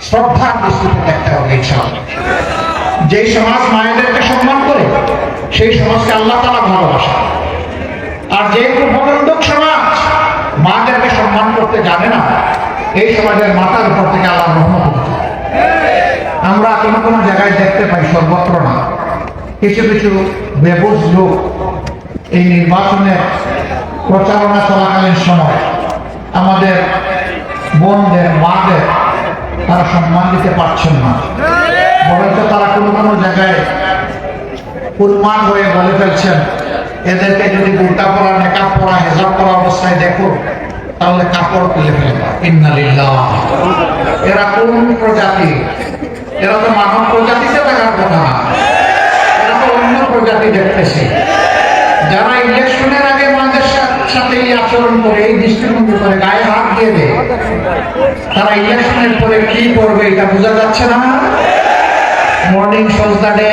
শ্রদ্ধার দৃষ্টিতে দেখতে হবে ইনশাআল্লাহ। যেই সমাজ মায়েদেরকে সম্মান করে সেই সমাজকে আল্লাহ তাআলা ভালোবাসে। আর যে প্রবন্ধক সমাজ মাদেরকে সম্মান করতে জানে না, এই সমাজের মাথার উপর থেকে আল্লাহর রহমত হচ্ছে। আমরা কোনো কোনো জায়গায় দেখতে পাই, সর্বত্র না, কিছু কিছু বেবুজ লোক এই নির্বাচনের প্রচারণা চলাকালীন সময় আমাদের বোনদের, মাদের তারা সম্মান দিতে পারছেন না। বরঞ্চ তারা কোনো কোনো জায়গায় উন্মাদ হয়ে বলে ফেলছেন, এদেরকে যদি বুরকা পরা, নেকাব পরা, হেজাব পরা অবস্থায় দেখো তাহলে কাপড় তুলে ফেলবা। ইন্না লিল্লাহ। এরা কোন প্রজাতি? এরা তো মানব প্রজাতিতে থাকার কথা না, এরা তো অন্য প্রজাতি দেখতেছে। যারা ইলেকশনের আগে মাদের সাথে এই আচরণ করে, এই দৃষ্টিভঙ্গি করে, গায়ে হাত দিয়ে দেয়, তারা ইলেকশনের পরে কি করবে এটা বোঝা যাচ্ছে না। মর্নিং সজদা ডে,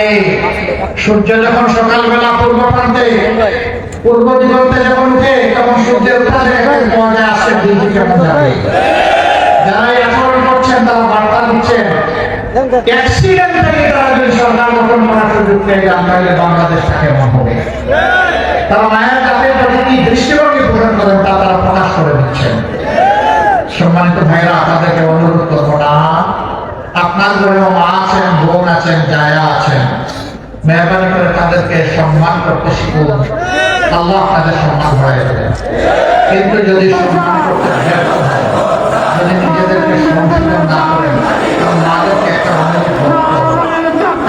সূর্য যখন সকালবেলা পূর্ব প্রান্তে, পূর্ব দিগন্তে যখন উঠে, তখন সূর্যের উঠাতে পাওয়া যায় আজকের দিনটি কেমন যাবে। যারা এই আচরণ করছেন তারা বার্তা দিচ্ছেন, অ্যাক্সিডেন্ট থেকে তারা যদি সরকার গঠন করার সুযোগ পেয়ে যান তাহলে বাংলাদেশটা কেমন হবে। তারা মায়ের জাতির প্রতি কি দৃষ্টিভঙ্গি পোষণ করেন তা তারা প্রকাশ করে দিচ্ছেন। সম্মানিত ভাইরা, আপনাদেরকে অনুরোধ করবো না, আপনার ঘরেও মা আছেন, বোন আছেন, জায়া আছেন, মেহরবানি করে তাদেরকে সম্মান করতে শিখুন। আল্লাহ আপনাদের সম্মান হয়ে যাবে। কিন্তু যদি সম্মান করতে ব্যর্থ হয়, যদি নিজেদেরকে সংশোধন না করেন, তখন মাদেরকে একটা অনুমতি বলতে হবে।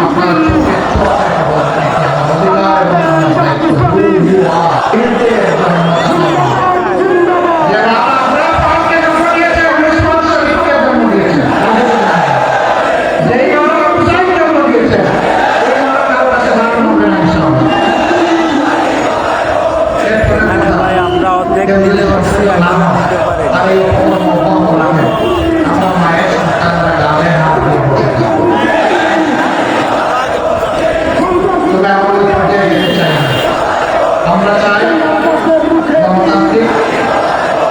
আপনার চোখের চোখ থেকে বলতে হবে, আমার অধিকার এবং আমার দায়িত্ব। যারা আমরা পাঁচকে জন্ম দিয়েছে, 19 বছর ভিতরে জন্ম দিয়েছে, যেই আমরা উৎসাহ জন্ম দিয়েছে, এই আমরা কারো কাছে দাঁড়ানো হবে না ইনশাআল্লাহ। আমরা অর্ধেক দিলে আর এই আমরা মায়ের সন্তানরা গালে হাত দিয়ে বসে থাকবো। তবে আমাদের পর্যায়ে যেতে চাই না। আমরা চাই গণতান্ত্রিক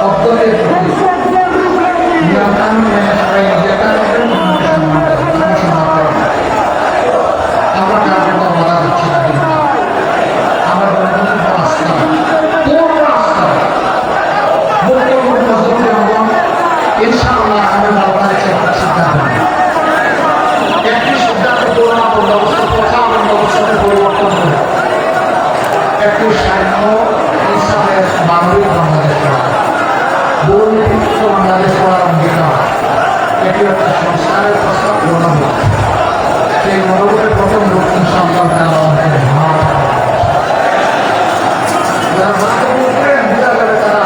পদ্ধতির প্রতি নিয়মকানুন মেনে সবাই নিজের কাজ করবেন, সম্মান করবেন। আমরা কার্যকর বাধা দিচ্ছি না, কিন্তু আমার গণতন্ত্র আস্থা, পূর্ণ আস্থা, ইনশাআল্লাহ আমি বারবার একটা সিদ্ধান্ত নেব। একটি সিদ্ধান্ত করোনা বন্দোবস্ত, প্রথা বন্দোবস্তের পরিবর্তন করে একটি সাম্য ইনসাফের মানবিক বাংলাদেশ করা, দুর্নীতিমুক্ত বাংলাদেশ করার অঙ্গীকার, এটি একটা সংস্কারের প্রস্তাব গ্রহণ হচ্ছে। সেই মনোভাবের প্রথম লোক ইনশাআল্লাহ তারা আমাদের ভাব যারা বাস্তব করেন বোঝা যাবে তারা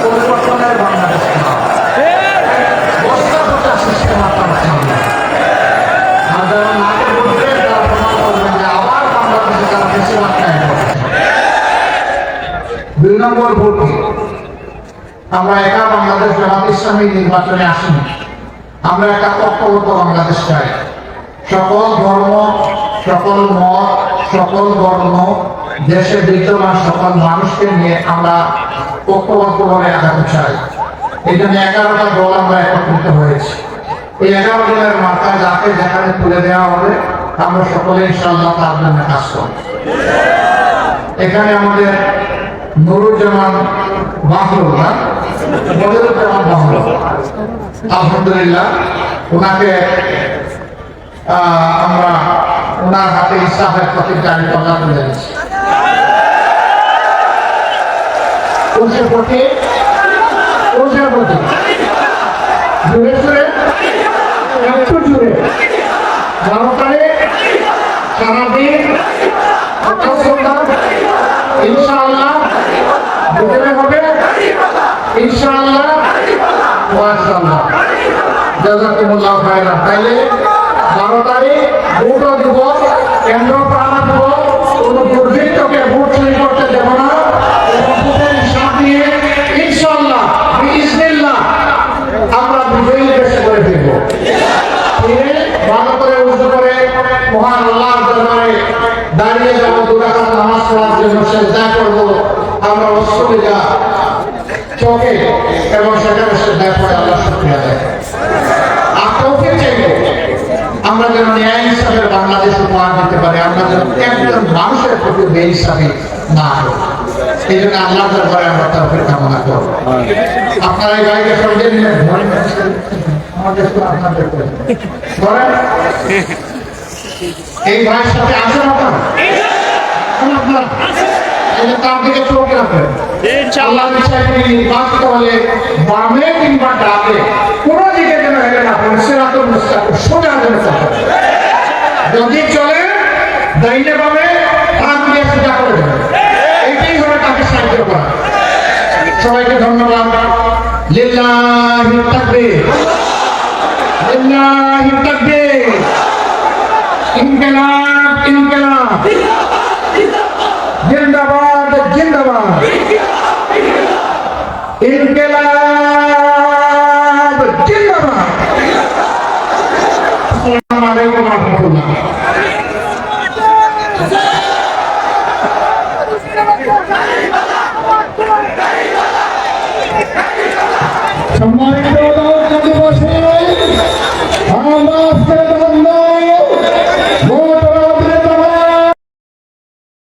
পরিবর্তনের বাংলাদেশ করা। বস্তা পচা সিস্টেম আপনার সামনে। আর যারা নাকে বলবে তারা প্রমাণ করবেন যে আবার বাংলাদেশে তারা বেশি মাত্রায় করছে। 2 নম্বর ভোটে আমরা একা বাংলাদেশ জামাত ইসলামী নির্বাচনে আসিনি, আমরা একটা ঐক্যবদ্ধ বাংলাদেশ চাই। সকল ধর্ম, সকল মত, সকল বর্ণ, দেশে বিদ্যমান সকল মানুষকে নিয়ে আমরা ঐক্যবদ্ধভাবে আগাতে চাই। এই জন্য 11টা দল আমরা একত্রিত হয়েছি। এই 11 দলের মাথায় যাকে যেখানে তুলে দেওয়া হবে আমরা সকলে ইনশাআল্লাহ তার জন্য কাজ করব। এখানে আমাদের নুরুজ্জামান বাহরুল, বদরুজ্জামান বাহরুল, আলহামদুলিল্লাহ ওনাকে আমরা ওনার হাতে ইসলামের প্রতি জারি কথা তুলে দিচ্ছি। জোরে জোরে একটু জোরে জনতারে সারাদিন ইনশাআল্লাহ বিজয় হবে ইনশাআল্লাহ। মাশাআল্লাহ, জাযাকুমুল্লাহ খায়রান। তাইলে 12 তারিখ ভোটও দিব, কেন্দ্র প্রাণা দিব, কোন দুর্বৃত্তকে ভোট চুরি করতে দেব না। ইনশাআল্লাহ বিইজনিল্লাহ আমরা বিজয়ী দেশ করে দেব। ভালো করে উজু করে মহান আল্লাহর দরবারে দাঁড়িয়ে যাব, 2 রাকাত নামাজ পড়ার জন্য সেজদা করব। আমরা অস্ত্রবিজা চোখে এবং সেখানে সেজদা করে আল্লাহ শুকরিয়া দেয়। আর তৌফিক চাই আমরা যেন ন্যায় ইনসাফের বাংলাদেশ উপহার দিতে পারি, আমরা যেন একজন মানুষের প্রতি বেইনসাফি না করি। এই জন্য আল্লাহ দরবারে আমরা তৌফিক কামনা করব। আপনারা এই ভাইকে সঙ্গে নিয়ে আমাদের তো আপনাদের করেন। এই ভাইয়ের সাথে আছেন আপনারা? আপনারা এই যে তার দিকে চোখ রাখবেন। আল্লাহ ইচ্ছা করে নির্বাচিত হলে বামে কিংবা ডানে কোনো দিকে যেন হেলে না পড়ে, সিরাতুল মুস্তাকিম সোজা যেন চলে। যদি চলে ডাইনে বামে হাত দিয়ে সোজা করে দেবে, এইটাই হলো তাকে সাহায্য করা। সবাইকে ধন্যবাদ। লিল্লাহি তাকবীর, লিল্লাহি তাকবীর। ইনকিলাব, ইনকিলাব, জিন্দাবাদ, জিন্দাবাদ। ইনকিলাব জিন্দাবাদ। আসসালামু আলাইকুম ওয়া রাহমাতুল্লাহ। সম্মানিত